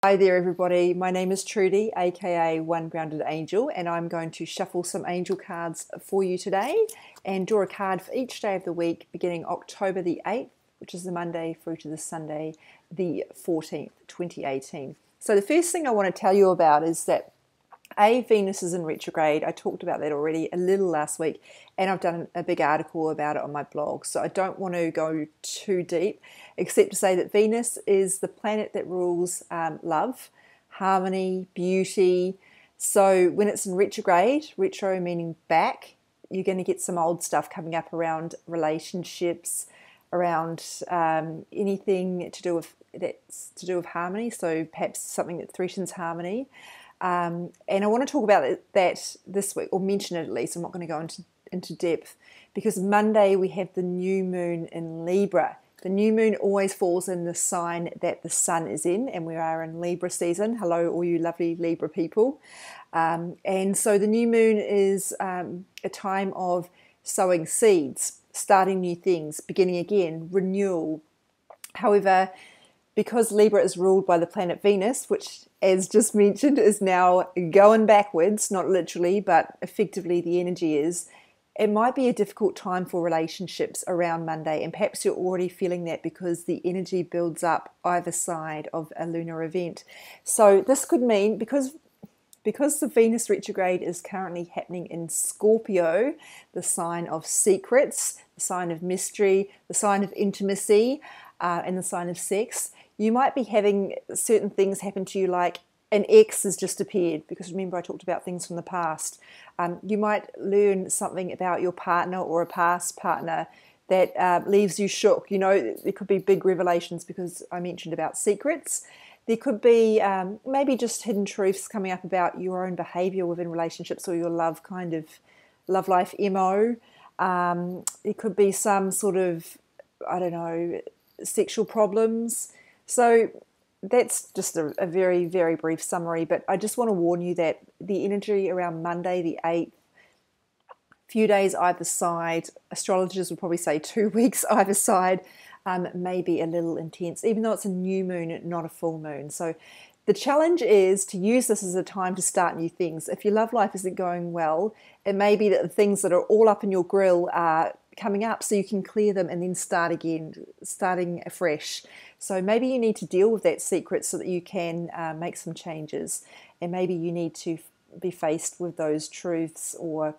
Hi there, everybody. My name is Trudy, aka One Grounded Angel, and I'm going to shuffle some angel cards for you today and draw a card for each day of the week beginning October the 8th, which is the Monday, through to the Sunday, the 14th, 2018. So, the first thing I want to tell you about is that Venus is in retrograde. I talked about that already a little last week, and I've done a big article about it on my blog. So I don't want to go too deep, except to say that Venus is the planet that rules love, harmony, beauty. So when it's in retrograde, retro meaning back, you're going to get some old stuff coming up around relationships, around anything to do with harmony. So perhaps something that threatens harmony. And I want to talk about that this week, or mention it at least. I'm not going to go into depth, because Monday we have the new moon in Libra. The new moon always falls in the sign that the sun is in, and we are in Libra season. Hello, all you lovely Libra people. And so the new moon is a time of sowing seeds, starting new things, beginning again, renewal. However, because Libra is ruled by the planet Venus, which, as just mentioned, is now going backwards, not literally, but effectively the energy is, it might be a difficult time for relationships around Monday, and perhaps you're already feeling that because the energy builds up either side of a lunar event. So this could mean, because the Venus retrograde is currently happening in Scorpio, the sign of secrets, the sign of mystery, the sign of intimacy, and the sign of sex, you might be having certain things happen to you, like an ex has just appeared, because remember I talked about things from the past. You might learn something about your partner or a past partner that leaves you shook. You know, there could be big revelations because I mentioned about secrets. There could be maybe just hidden truths coming up about your own behavior within relationships, or your love life MO. There could be some sort of, I don't know, sexual problems. So that's just a very, very brief summary, but I just want to warn you that the energy around Monday the 8th, few days either side, astrologers would probably say 2 weeks either side, may be a little intense, even though it's a new moon, not a full moon. So the challenge is to use this as a time to start new things. If your love life isn't going well, it may be that the things that are all up in your grill are coming up, so you can clear them and then start again, starting afresh. So maybe you need to deal with that secret so that you can make some changes, and maybe you need to be faced with those truths, or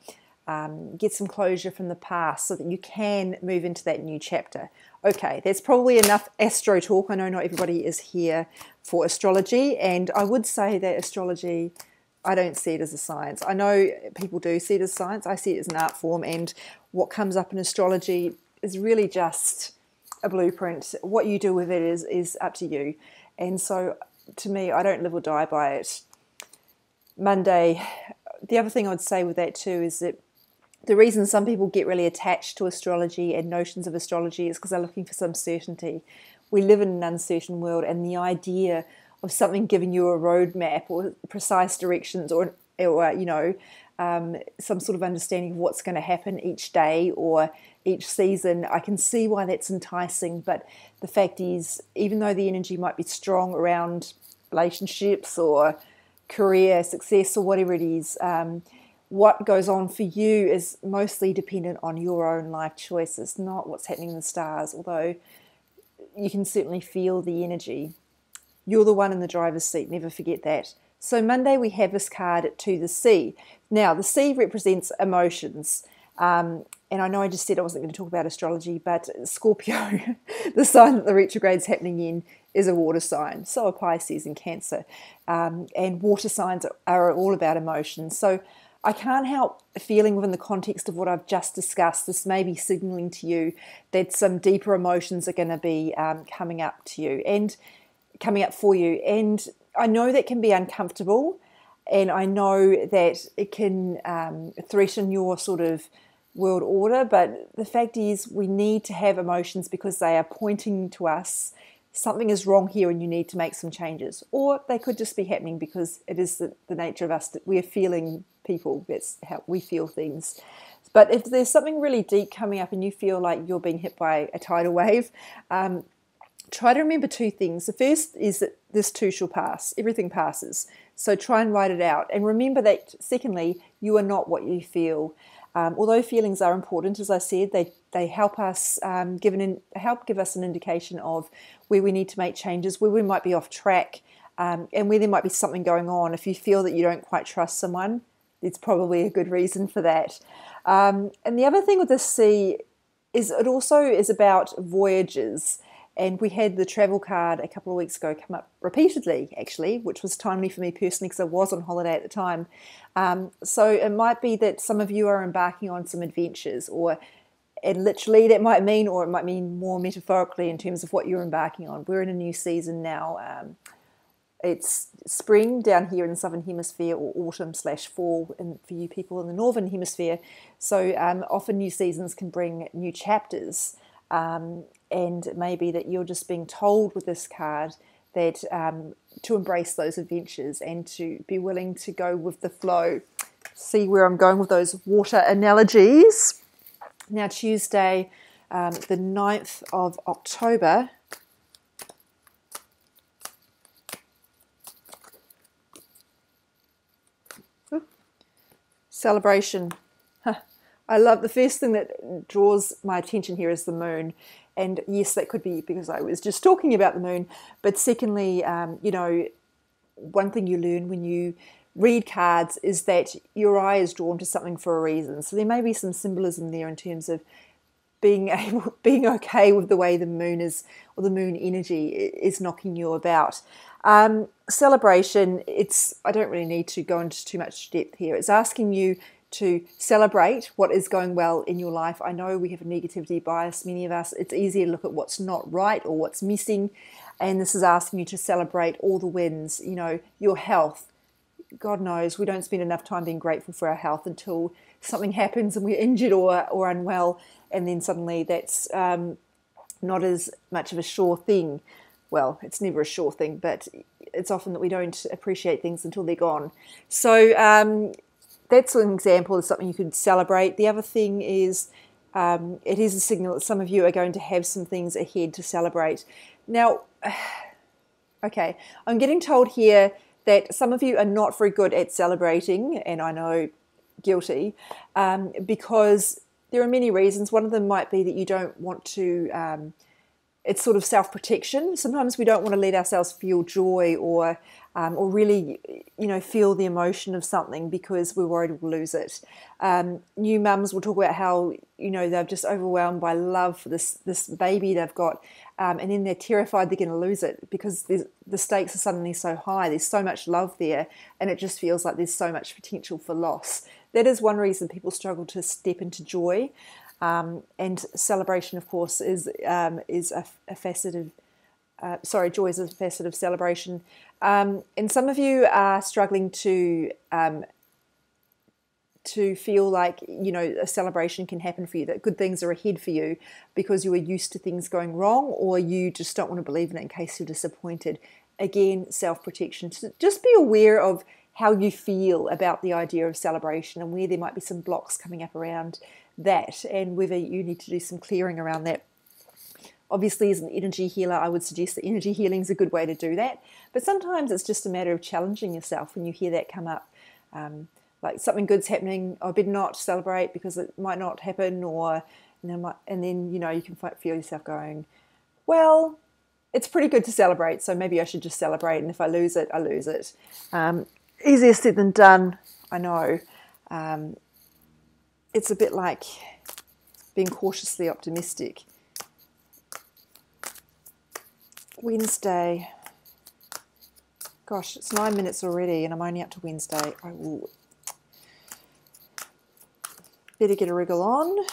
get some closure from the past so that you can move into that new chapter. Okay, that's probably enough astro talk. I know not everybody is here for astrology, and I would say that astrology, I don't see it as a science. I know people do see it as science. I see it as an art form, and what comes up in astrology is really just a blueprint. What you do with it is up to you. And so to me, I don't live or die by it. Monday, the other thing I would say with that too is that the reason some people get really attached to astrology and notions of astrology is because they're looking for some certainty. We live in an uncertain world, and the idea of something giving you a roadmap or precise directions, or some sort of understanding of what's going to happen each day or each season, I can see why that's enticing. But the fact is, even though the energy might be strong around relationships or career success or whatever it is, what goes on for you is mostly dependent on your own life choices, not what's happening in the stars, although you can certainly feel the energy. You're the one in the driver's seat, never forget that. So Monday we have this card to the sea. Now the sea represents emotions. And I know I just said I wasn't going to talk about astrology, but Scorpio, the sign that the retrograde's happening in, is a water sign. So are Pisces and Cancer. And water signs are all about emotions. So I can't help feeling, within the context of what I've just discussed, this may be signaling to you that some deeper emotions are going to be coming up to you and coming up for you. And I know that can be uncomfortable, and I know that it can threaten your sort of world order, but the fact is we need to have emotions because they are pointing to us something is wrong here and you need to make some changes. Or they could just be happening because it is the nature of us that we are feeling people. That's how we feel things. But if there's something really deep coming up and you feel like you're being hit by a tidal wave, try to remember two things. The first is that this too shall pass. Everything passes. So try and write it out. And remember that, secondly, you are not what you feel. Although feelings are important, as I said, they help us give us an indication of where we need to make changes, where we might be off track, and where there might be something going on. If you feel that you don't quite trust someone, it's probably a good reason for that. And the other thing with the sea is it also is about voyages. And we had the travel card a couple of weeks ago come up repeatedly, actually, which was timely for me personally because I was on holiday at the time. So it might be that some of you are embarking on some adventures, and literally that might mean, or it might mean more metaphorically in terms of what you're embarking on. We're in a new season now. It's spring down here in the Southern Hemisphere, or autumn/fall for you people in the Northern Hemisphere. So often new seasons can bring new chapters. And it may be that you're just being told with this card that to embrace those adventures and to be willing to go with the flow. See where I'm going with those water analogies. Now Tuesday, the 9th of October, celebration. I love the first thing that draws my attention here is the moon. And yes, that could be because I was just talking about the moon. But secondly, one thing you learn when you read cards is that your eye is drawn to something for a reason. So there may be some symbolism there in terms of being okay with the way the moon is, or the moon energy is knocking you about. Celebration, I don't really need to go into too much depth here. It's asking you to celebrate what is going well in your life. I know we have a negativity bias, many of us. It's easier to look at what's not right or what's missing. And this is asking you to celebrate all the wins, your health. God knows we don't spend enough time being grateful for our health until something happens and we're injured or unwell. And then suddenly that's not as much of a sure thing. Well, it's never a sure thing, but it's often that we don't appreciate things until they're gone. So that's an example of something you could celebrate. The other thing is it is a signal that some of you are going to have some things ahead to celebrate. Now, okay, I'm getting told here that some of you are not very good at celebrating, and I know, guilty, because there are many reasons. One of them might be that you don't want to, it's sort of self-protection. Sometimes we don't want to let ourselves feel joy or really, feel the emotion of something because we're worried we'll lose it. New mums will talk about how, they're just overwhelmed by love for this baby they've got, and then they're terrified they're going to lose it because the stakes are suddenly so high. There's so much love there, and it just feels like there's so much potential for loss. That is one reason people struggle to step into joy. And celebration, of course, is a facet of, joy is a facet of celebration. And some of you are struggling to feel like, a celebration can happen for you, that good things are ahead for you because you are used to things going wrong, or you just don't want to believe in it in case you're disappointed. Again, self-protection. So just be aware of how you feel about the idea of celebration and where there might be some blocks coming up around that, and whether you need to do some clearing around that. Obviously, as an energy healer, I would suggest that energy healing is a good way to do that. But sometimes it's just a matter of challenging yourself when you hear that come up. Like something good's happening, I better not celebrate because it might not happen, and then you can feel yourself going, well, it's pretty good to celebrate, so maybe I should just celebrate, and if I lose it, I lose it. Easier said than done, I know. It's a bit like being cautiously optimistic. Wednesday. Gosh, it's 9 minutes already and I'm only up to Wednesday. I will better get a wriggle on.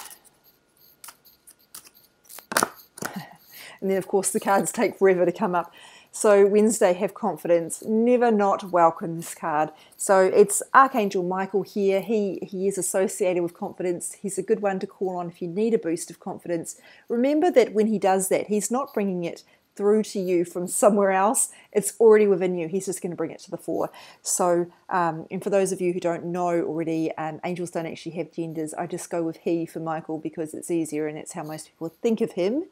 And then, of course, the cards take forever to come up. So Wednesday, have confidence. Never not welcome this card. So it's Archangel Michael here. He is associated with confidence. He's a good one to call on if you need a boost of confidence. Remember that when he does that, he's not bringing it through to you from somewhere else. It's already within you. He's just going to bring it to the fore. So, and for those of you who don't know already, angels don't actually have genders. I just go with he for Michael because it's easier and it's how most people think of him.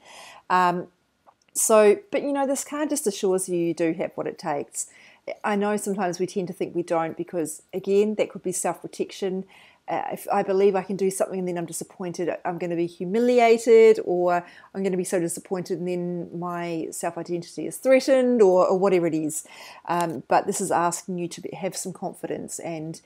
So, but you know, this card just assures you do have what it takes. I know sometimes we tend to think we don't because, again, that could be self-protection. If I believe I can do something and then I'm disappointed, I'm going to be humiliated, or I'm going to be so disappointed and then my self-identity is threatened, or whatever it is. But this is asking you to have some confidence and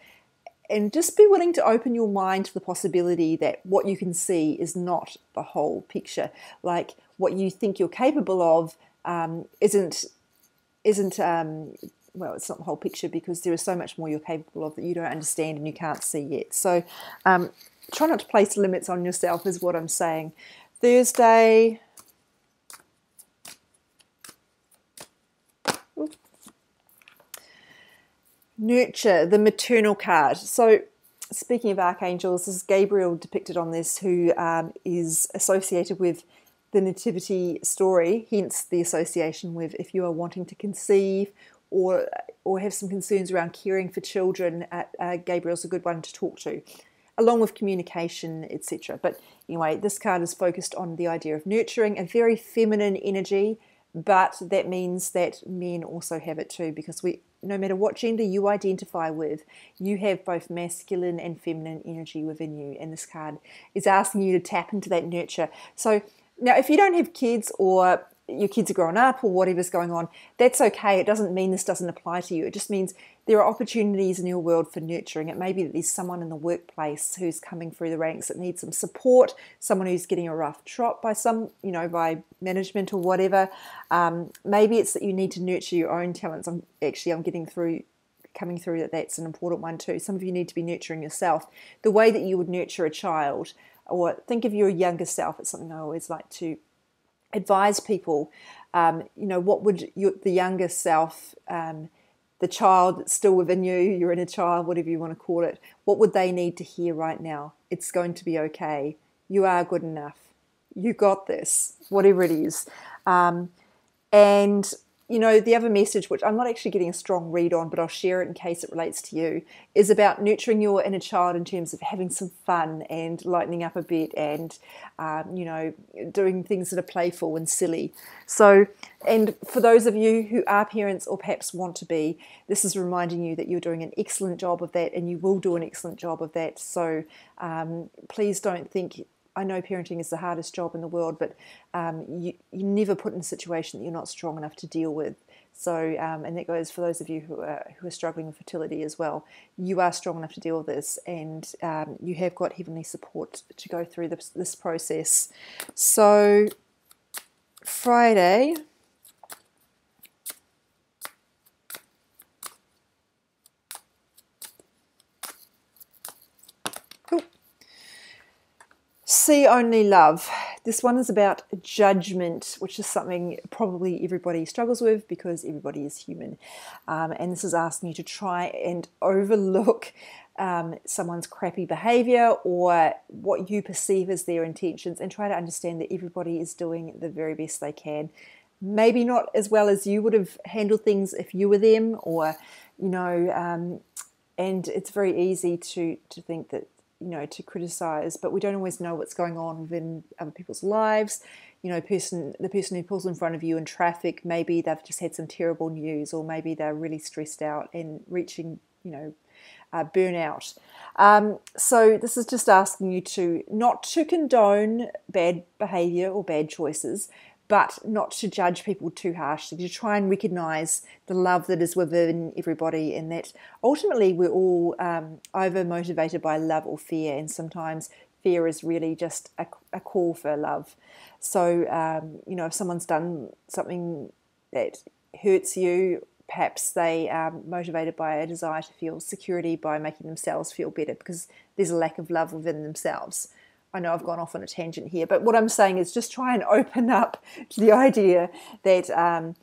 just be willing to open your mind to the possibility that what you can see is not the whole picture. Like what you think you're capable of isn't well, it's not the whole picture, because there is so much more you're capable of that you don't understand and you can't see yet. So try not to place limits on yourself is what I'm saying. Thursday. Nurture, the maternal card. So speaking of archangels, this is Gabriel depicted on this, who is associated with the nativity story, hence the association with, if you are wanting to conceive or have some concerns around caring for children, Gabriel's a good one to talk to, along with communication, etc. But anyway, this card is focused on the idea of nurturing, a very feminine energy, but that means that men also have it too, because no matter what gender you identify with, you have both masculine and feminine energy within you, and this card is asking you to tap into that nurture. So now, if you don't have kids, or your kids are grown up, or whatever's going on, that's okay. It doesn't mean this doesn't apply to you. It just means there are opportunities in your world for nurturing. It may be that there's someone in the workplace who's coming through the ranks that needs some support, someone who's getting a rough trot by by management or whatever. Maybe it's that you need to nurture your own talents. I'm coming through that's an important one too. Some of you need to be nurturing yourself the way that you would nurture a child, or think of your younger self. It's something I always like to advise people. What would the younger self, the child that's still within you, your inner child, whatever you want to call it, what would they need to hear right now? It's going to be okay. You are good enough. You got this, whatever it is. And the other message, which I'm not actually getting a strong read on, but I'll share it in case it relates to you, is about nurturing your inner child in terms of having some fun and lightening up a bit and, doing things that are playful and silly. So, and for those of you who are parents or perhaps want to be, this is reminding you that you're doing an excellent job of that, and you will do an excellent job of that. So please don't think, I know parenting is the hardest job in the world, but you never put in a situation that you're not strong enough to deal with. So, and that goes for those of you who are struggling with fertility as well. You are strong enough to deal with this, and you have got heavenly support to go through this process. So, Friday. See only love. This one is about judgment, which is something probably everybody struggles with because everybody is human. And this is asking you to try and overlook someone's crappy behavior or what you perceive as their intentions, and try to understand that everybody is doing the very best they can. Maybe not as well as you would have handled things if you were them, or, and it's very easy to think that, to criticize, but we don't always know what's going on within other people's lives. The person who pulls in front of you in traffic, maybe they've just had some terrible news, or maybe they're really stressed out and reaching, burnout. So this is just asking you to not to condone bad behavior or bad choices, but not to judge people too harshly, to try and recognize the love that is within everybody, and that ultimately we're all either motivated by love or fear, and sometimes fear is really just a call for love. So, if someone's done something that hurts you, perhaps they are motivated by a desire to feel security by making themselves feel better, because there's a lack of love within themselves. I know I've gone off on a tangent here, but what I'm saying is just try and open up to the idea that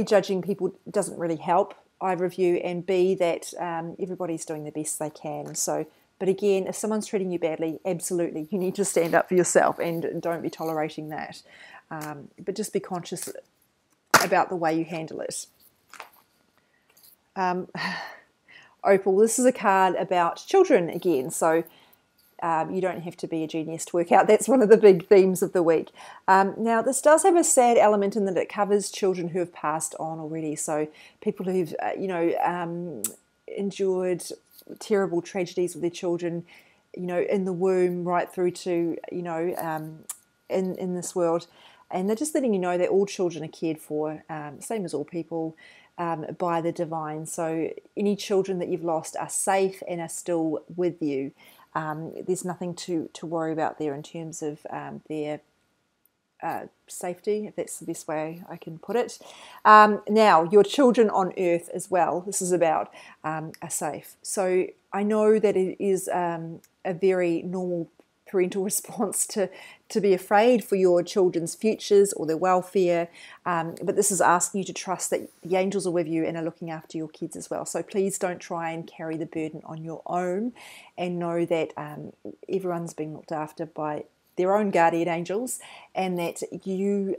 judging people doesn't really help either of you, and B, that everybody's doing the best they can. So, but again, if someone's treating you badly, absolutely, you need to stand up for yourself and don't be tolerating that. But just be conscious about the way you handle it. Opal, this is a card about children again. So, You don't have to be a genius to work out that's one of the big themes of the week. Now, this does have a sad element in that it covers children who have passed on already. So people who've, endured terrible tragedies with their children, in the womb right through to, in this world. And they're just letting you know that all children are cared for, same as all people, by the divine. So any children that you've lost are safe and are still with you. There's nothing to worry about there in terms of their safety, if that's the best way I can put it. Now, your children on earth as well, this is about, are safe. So I know that it is a very normal parental response to be afraid for your children's futures or their welfare, but this is asking you to trust that the angels are with you and are looking after your kids as well. So please don't try and carry the burden on your own, and know that everyone's being looked after by their own guardian angels, and that you,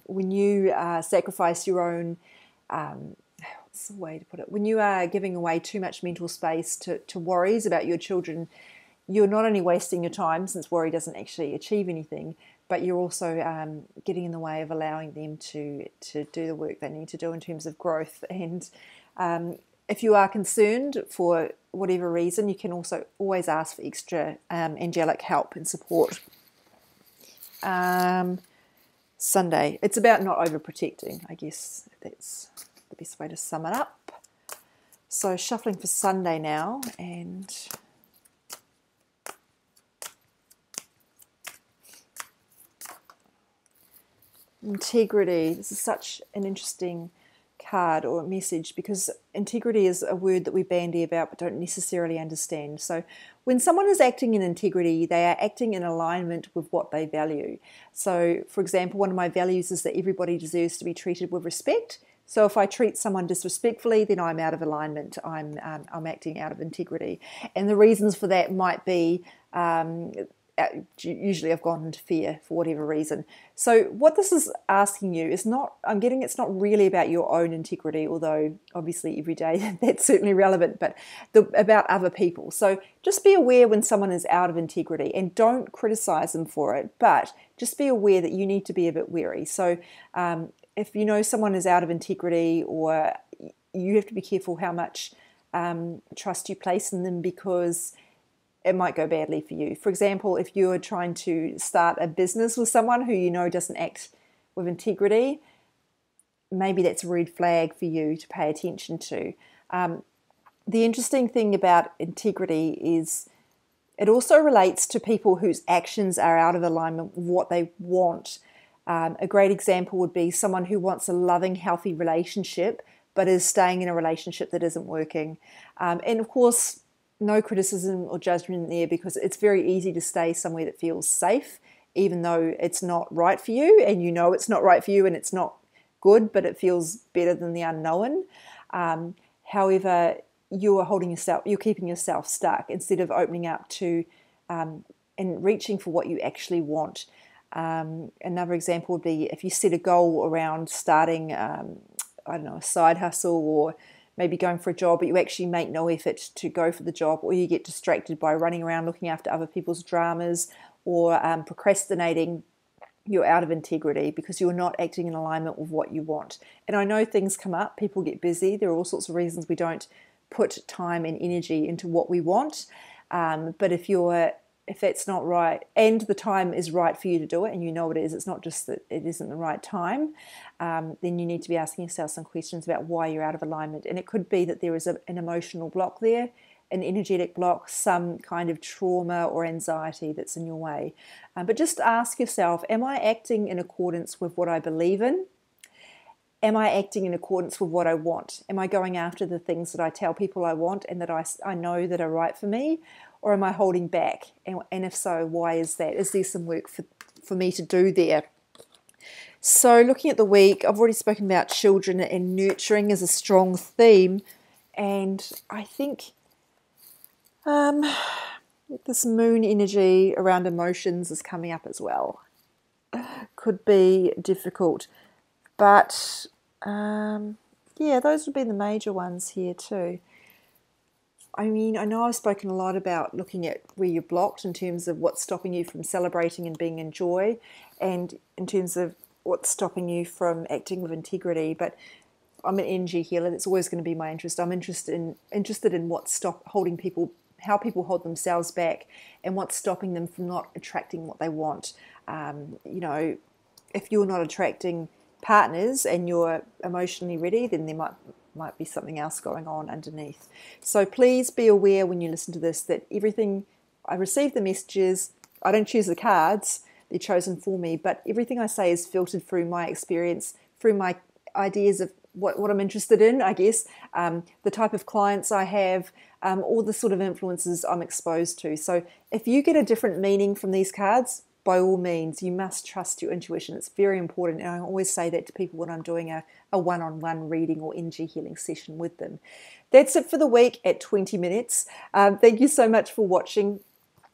when you sacrifice your own, what's the way to put it, when you are giving away too much mental space to worries about your children, you're not only wasting your time, since worry doesn't actually achieve anything, but you're also getting in the way of allowing them to do the work they need to do in terms of growth. And if you are concerned for whatever reason, you can also always ask for extra angelic help and support. Sunday, it's about not overprotecting, I guess that's the best way to sum it up. So shuffling for Sunday now, and integrity. This is such an interesting card or message, because integrity is a word that we bandy about but don't necessarily understand. So when someone is acting in integrity, they are acting in alignment with what they value. So, for example, one of my values is that everybody deserves to be treated with respect. So if I treat someone disrespectfully, then I'm out of alignment. I'm acting out of integrity. And the reasons for that might be usually I've gone into fear for whatever reason. So what this is asking you is not, I'm getting it's not really about your own integrity, although obviously every day that's certainly relevant, but about other people. So just be aware when someone is out of integrity, and don't criticize them for it, but just be aware that you need to be a bit wary. So if you know someone is out of integrity, or you have to be careful how much trust you place in them, because it might go badly for you. For example, if you're trying to start a business with someone who you know doesn't act with integrity, maybe that's a red flag for you to pay attention to. The interesting thing about integrity is it also relates to people whose actions are out of alignment with what they want. A great example would be someone who wants a loving, healthy relationship, but is staying in a relationship that isn't working. And of course, no criticism or judgment there, because it's very easy to stay somewhere that feels safe, even though it's not right for you, and you know it's not right for you and it's not good, but it feels better than the unknown. However, you're keeping yourself stuck instead of opening up to and reaching for what you actually want. Another example would be if you set a goal around starting, a side hustle, or maybe going for a job, but you actually make no effort to go for the job, or you get distracted by running around looking after other people's dramas, or procrastinating. You're out of integrity because you're not acting in alignment with what you want. And I know things come up, people get busy, there are all sorts of reasons we don't put time and energy into what we want. But if that's not right, and the time is right for you to do it, and you know it is, it's not just that it isn't the right time, then you need to be asking yourself some questions about why you're out of alignment. And it could be that there is an emotional block there, an energetic block, some kind of trauma or anxiety that's in your way. But just ask yourself, am I acting in accordance with what I believe in? Am I acting in accordance with what I want? Am I going after the things that I tell people I want and that I know that are right for me? Or am I holding back? And if so, why is that? Is there some work for me to do there? So looking at the week, I've already spoken about children, and nurturing is a strong theme. And I think this moon energy around emotions is coming up as well. Could be difficult. But those would be the major ones here too. I mean, I know I've spoken a lot about looking at where you're blocked in terms of what's stopping you from celebrating and being in joy, and in terms of what's stopping you from acting with integrity. But I'm an energy healer. That's always going to be my interest. I'm interested in what's holding people, how people hold themselves back, and what's stopping them from not attracting what they want. You know, if you're not attracting partners and you're emotionally ready, then there might be something else going on underneath. So please be aware when you listen to this that everything I receive the messages, I don't choose the cards, they're chosen for me, but everything I say is filtered through my experience, through my ideas of what I'm interested in, I guess, the type of clients I have, all the sort of influences I'm exposed to. So if you get a different meaning from these cards, by all means, you must trust your intuition. It's very important. And I always say that to people when I'm doing a one-on-one reading or energy healing session with them. That's it for the week at 20 minutes. Thank you so much for watching.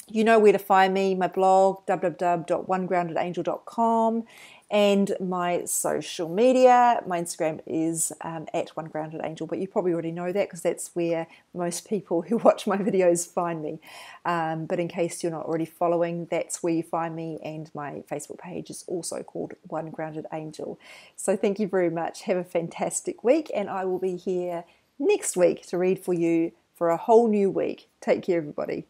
You know where to find me, my blog, www.onegroundedangel.com, and my social media. My Instagram is at onegroundedangel, but you probably already know that because that's where most people who watch my videos find me. But in case you're not already following, that's where you find me, and my Facebook page is also called One Grounded Angel. So thank you very much. Have a fantastic week, and I will be here next week to read for you for a whole new week. Take care, everybody.